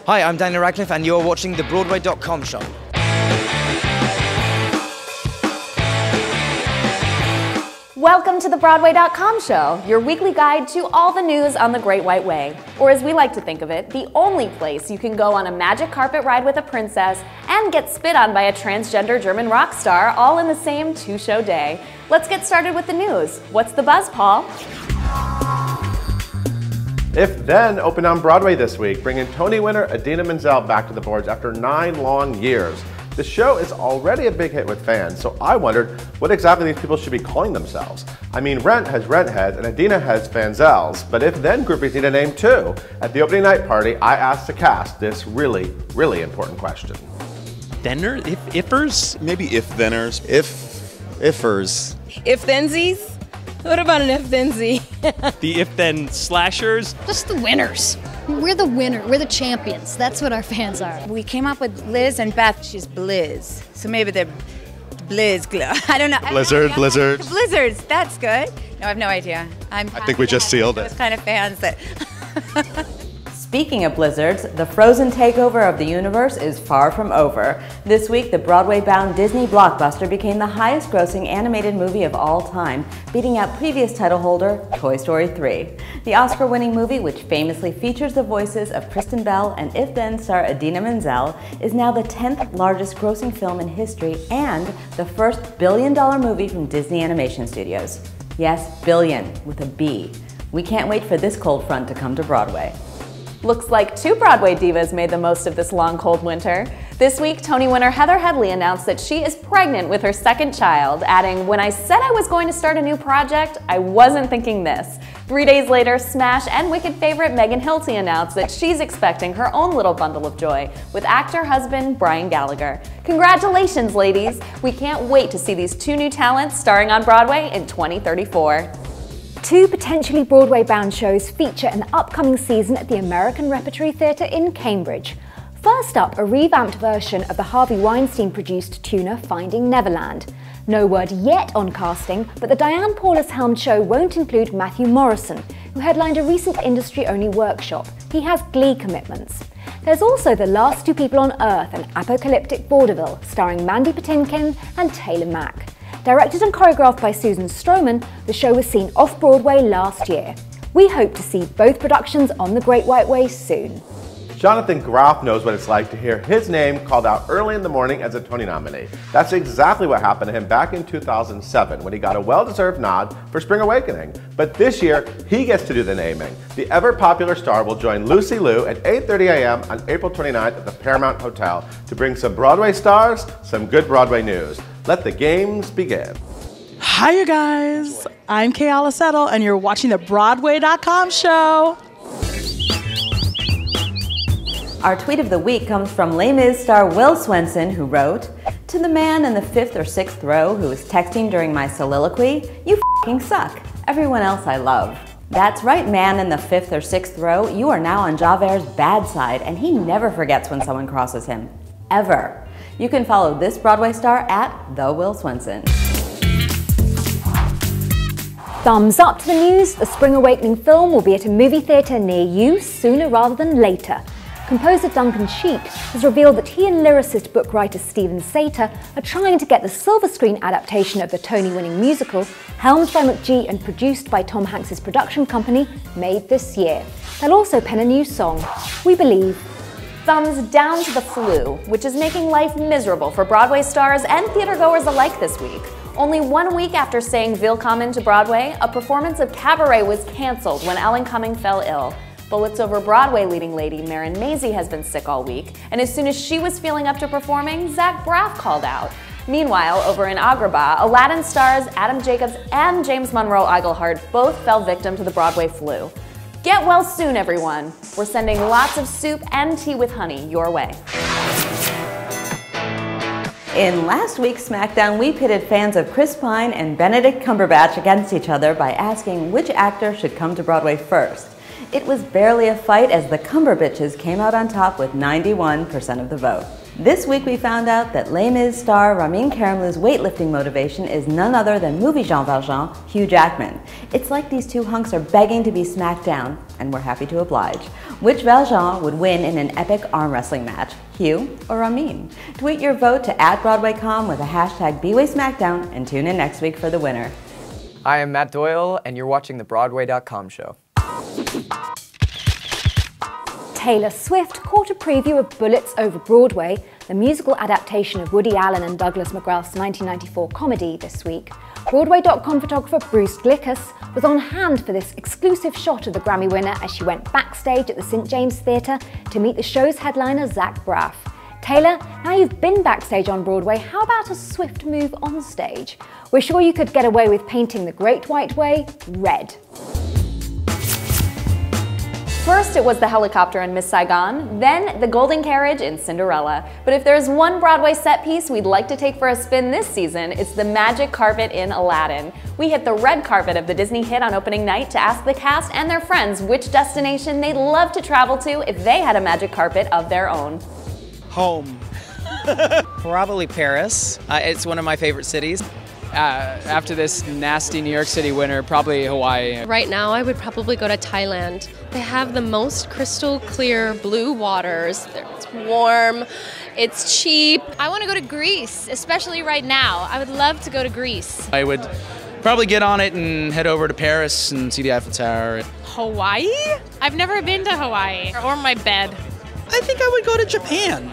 Hi, I'm Daniel Radcliffe and you're watching the Broadway.com show. Welcome to the Broadway.com show, your weekly guide to all the news on the Great White Way. Or as we like to think of it, the only place you can go on a magic carpet ride with a princess and get spit on by a transgender German rock star all in the same two-show day. Let's get started with the news. What's the buzz, Paul? If Then opened on Broadway this week, bringing Tony winner Idina Menzel back to the boards after 9 long years. The show is already a big hit with fans, so I wondered what exactly these people should be calling themselves. I mean, Rent has Rent heads and Idina has Fanzels, but If Then groupies need a name too. At the opening night party, I asked the cast this really, really important question. Thenner? Ifers? Maybe if-theners. Ifers. If-thensies? What about an if-thensie? The if-then slashers? Just the winners. We're the winner. We're the champions. That's what our fans are. We came up with Liz and Beth. She's Blizz. So maybe they're Blizz. I don't know. Blizzard. Blizzards. That's good. No, I have no idea. I think we just sealed it. Those kind of fans that... Speaking of blizzards, the Frozen takeover of the universe is far from over. This week, the Broadway-bound Disney blockbuster became the highest-grossing animated movie of all time, beating out previous title holder Toy Story 3. The Oscar-winning movie, which famously features the voices of Kristen Bell and If Then star Idina Menzel, is now the 10th largest grossing film in history and the first billion-dollar movie from Disney Animation Studios. Yes, billion, with a B. We can't wait for this cold front to come to Broadway. Looks like 2 Broadway divas made the most of this long, cold winter. This week, Tony winner Heather Headley announced that she is pregnant with her second child, adding, "When I said I was going to start a new project, I wasn't thinking this." 3 days later, Smash and Wicked favorite Megan Hilty announced that she's expecting her own little bundle of joy with actor-husband Brian Gallagher. Congratulations, ladies! We can't wait to see these 2 new talents starring on Broadway in 2034. 2 potentially Broadway-bound shows feature an upcoming season at the American Repertory Theatre in Cambridge. First up, a revamped version of the Harvey Weinstein-produced tuna Finding Neverland. No word yet on casting, but the Diane Paulus-helmed show won't include Matthew Morrison, who headlined a recent industry-only workshop. He has Glee commitments. There's also The Last 2 People on Earth, an apocalyptic vaudeville starring Mandy Patinkin and Taylor Mack. Directed and choreographed by Susan Stroman, the show was seen off-Broadway last year. We hope to see both productions on the Great White Way soon. Jonathan Groff knows what it's like to hear his name called out early in the morning as a Tony nominee. That's exactly what happened to him back in 2007 when he got a well-deserved nod for Spring Awakening. But this year, he gets to do the naming. The ever-popular star will join Lucy Liu at 8:30 a.m. on April 29th at the Paramount Hotel to bring some Broadway stars, some good Broadway news. Let the games begin. Hi, you guys. I'm Keala and you're watching the Broadway.com show. Our tweet of the week comes from Les Mis star Will Swenson, who wrote, "To the man in the 5th or 6th row who was texting during my soliloquy, you f***ing suck. Everyone else I love." That's right, man in the 5th or 6th row, you are now on Javert's bad side, and he never forgets when someone crosses him. Ever. You can follow this Broadway star at The Will Swenson. Thumbs up to the news. The Spring Awakening film will be at a movie theatre near you sooner rather than later. Composer Duncan Sheik has revealed that he and lyricist book-writer Stephen Sater are trying to get the silver screen adaptation of the Tony-winning musical, helmed by McGee and produced by Tom Hanks' production company, made this year. They'll also pen a new song, We Believe. Thumbs down to the flu, which is making life miserable for Broadway stars and theatergoers alike this week. Only 1 week after saying Willkommen to Broadway, a performance of Cabaret was canceled when Ellen Cumming fell ill. But what's Over Broadway leading lady Marin Mazzie has been sick all week, and as soon as she was feeling up to performing, Zach Braff called out. Meanwhile, over in Agrabah, Aladdin stars Adam Jacobs and James Monroe Iglehart both fell victim to the Broadway flu. Get well soon, everyone. We're sending lots of soup and tea with honey your way. In last week's Smackdown, we pitted fans of Chris Pine and Benedict Cumberbatch against each other by asking which actor should come to Broadway first. It was barely a fight as the Cumberbitches came out on top with 91% of the vote. This week we found out that Les Mis star Ramin Karimlou's weightlifting motivation is none other than movie Jean Valjean, Hugh Jackman. It's like these 2 hunks are begging to be smacked down. and we're happy to oblige. Which Valjean would win in an epic arm wrestling match, Hugh or Ramin? Tweet your vote to @BroadwayCom with a hashtag B'way Smackdown and tune in next week for the winner. I am Matt Doyle, and you're watching the Broadway.com show. Taylor Swift caught a preview of Bullets Over Broadway, the musical adaptation of Woody Allen and Douglas McGrath's 1994 comedy, this week. Broadway.com photographer Bruce Glickus was on hand for this exclusive shot of the Grammy winner as she went backstage at the St. James Theatre to meet the show's headliner Zach Braff. Taylor, now you've been backstage on Broadway, how about a swift move on stage? We're sure you could get away with painting the Great White Way red. First, it was the helicopter in Miss Saigon, then the golden carriage in Cinderella. But if there's one Broadway set piece we'd like to take for a spin this season, it's the magic carpet in Aladdin. We hit the red carpet of the Disney hit on opening night to ask the cast and their friends which destination they'd love to travel to if they had a magic carpet of their own. Home. Probably Paris. It's one of my favorite cities. After this nasty New York City winter, probably Hawaii. Right now, I would probably go to Thailand. They have the most crystal clear blue waters. It's warm, it's cheap. I want to go to Greece, especially right now. I would love to go to Greece. I would probably get on it and head over to Paris and see the Eiffel Tower. Hawaii? I've never been to Hawaii, or my bed. I think I would go to Japan.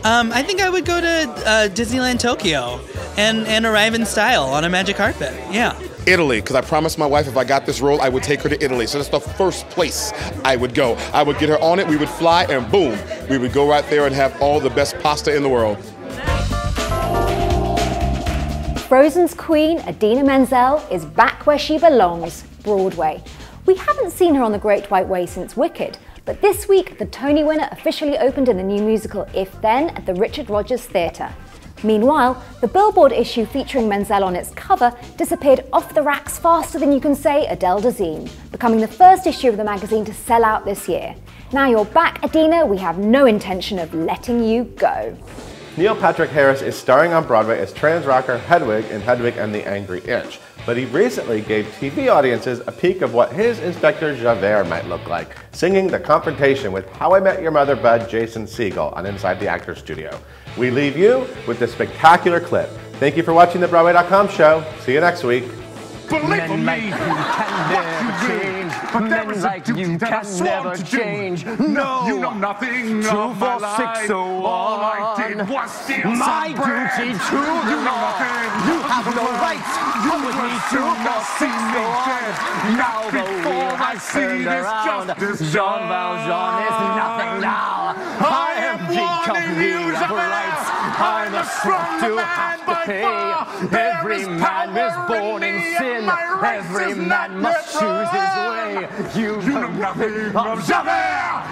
I think I would go to Disneyland Tokyo and arrive in style on a magic carpet. Yeah. Italy, because I promised my wife if I got this role, I would take her to Italy. So that's the first place I would go. I would get her on it, we would fly, and boom, we would go right there and have all the best pasta in the world. Frozen's queen, Idina Menzel, is back where she belongs, Broadway. We haven't seen her on the Great White Way since Wicked, but this week the Tony winner officially opened in the new musical If Then at the Richard Rodgers Theatre. Meanwhile, the Billboard issue featuring Menzel on its cover disappeared off the racks faster than you can say Adele Dazeem, becoming the first issue of the magazine to sell out this year. Now you're back, Idina, we have no intention of letting you go. Neil Patrick Harris is starring on Broadway as trans rocker Hedwig in Hedwig and the Angry Inch, but he recently gave TV audiences a peek of what his Inspector Javert might look like, singing the Confrontation with How I Met Your Mother bud Jason Segel on Inside the Actors Studio. We leave you with this spectacular clip. Thank you for watching the Broadway.com show. See you next week. Believe in me, you can never change. But there is a duty that I swore to change. No, you know nothing of my life. All I did was steal my duty to you. You know nothing. You have no rights. You would need to see me dead. Now before I see this justice, Jean Valjean is nothing now. I am decomposed of rights. I'm a strong to have to pay. Every man is born in sin. Every man must choose his way. You know nothing of Javert!